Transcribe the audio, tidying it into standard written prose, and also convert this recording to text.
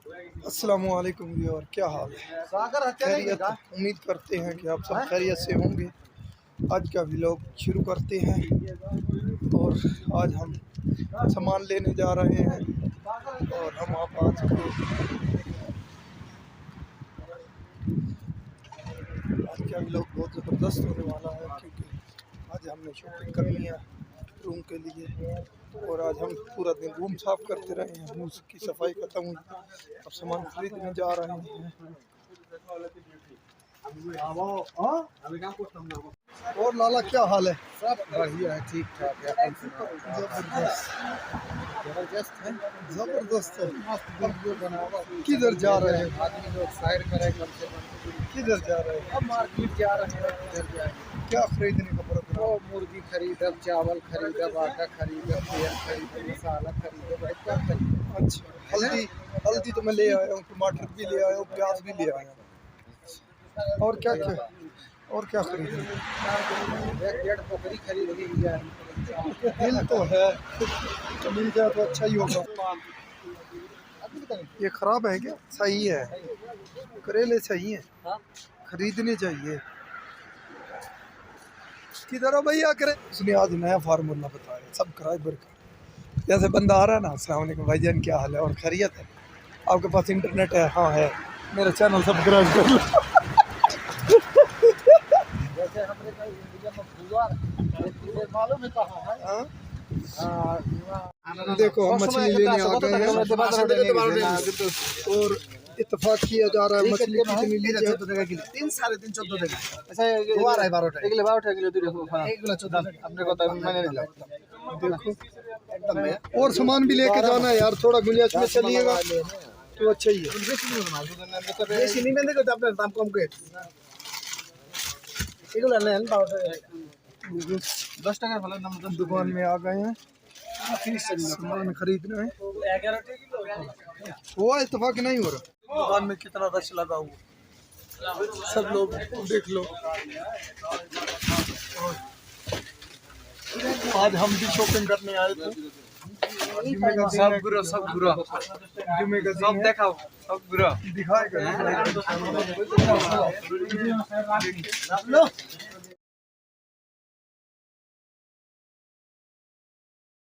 अस्सलामुअलैकुम व्यूअर, क्या हाल है? खैरियत? उम्मीद करते हैं कि आप सब खैरियत से होंगे। आज का व्लॉग शुरू करते हैं और आज हम सामान लेने जा रहे हैं और हम आप आज का व्लॉग बहुत ज़बरदस्त होने वाला है क्योंकि आज हमने शॉपिंग करनी है रूम के लिए और आज हम पूरा दिन रूम साफ करते रहे हैं। रूम की सफाई खत्म हुई, अब सामान खरीदने जा रहे हैं। और लाला क्या हाल है? सब बढ़िया है, ठीक ठाक है। जबरदस्त है, जबरदस्त है। मस्त वीडियो बनाओ। किधर जा रहे हैं? आदमी लोग सैर करें कम से कम। किधर जा रहे हैं? अब मार्केट जा रहे हैं, किधर जाएंगे? क्या खरीदने का वो प्रोग्राम? मुर्गी खरीदब, चावल खरीदब, आटा खरीदब, तेल खरीदब, मसाला खरीदब, भाई क्या खरीदब। अच्छा, हल्दी हल्दी तो मैं ले आया हूँ, टमाटर भी ले आया हूँ, प्याज भी ले आया हूँ। और क्या खरीदे? एक डेढ़ बकरी खरीद ली यार। दिल तो है, तो मिल जाए तो अच्छा ही होगा। ये खराब है क्या? सही है, करेले सही है, खरीदने चाहिए। किधर हो भैया? करे उसने आज नया फार्मूला बताया, सब्सक्राइबर का। जैसे बंदा आ रहा है ना, अस्सलाम वालेकुम भाईजान, क्या हाल है और खैरियत है? आपके पास इंटरनेट है? हाँ है। मेरा चैनल सब्सक्राइब कर लो। जैसे हमने कहा इंडिया में बुआ मालूम है कहाँ है? हाँ? हाँ, देखो हम मछली लेने आ गए हैं और इत्तेफाक किया जा रहा है मछली कितनी ली जाए। 3 साढ़े 3 14 देगा। अच्छा ये 12 एक किलो 12 किलो दे दो। 1 किलो 14 अपने को तो मैंने नहीं लगता। देखो एकदम है। और सामान भी लेके जाना है यार, थोड़ा गुंजाइश में चलिएगा तो अच्छा ही है। बेसी नहीं मैंने तो अपने दाम कम के এগুলো নেন 10 টাকার ভালো দাম। दुकान में आ गए हैं, सामान खरीदना है। 11 किलो हुआ इत्तेफाक नहीं हो रहा? दुकान में कितना रश लगा हुआ, सब लोग देख लो। आज हम भी शॉपिंग करने आए थे। जुम्मे का दिन है, सब बुरा जुम्मे का दिन है, देखाओ सब बुरा दिखाएगा।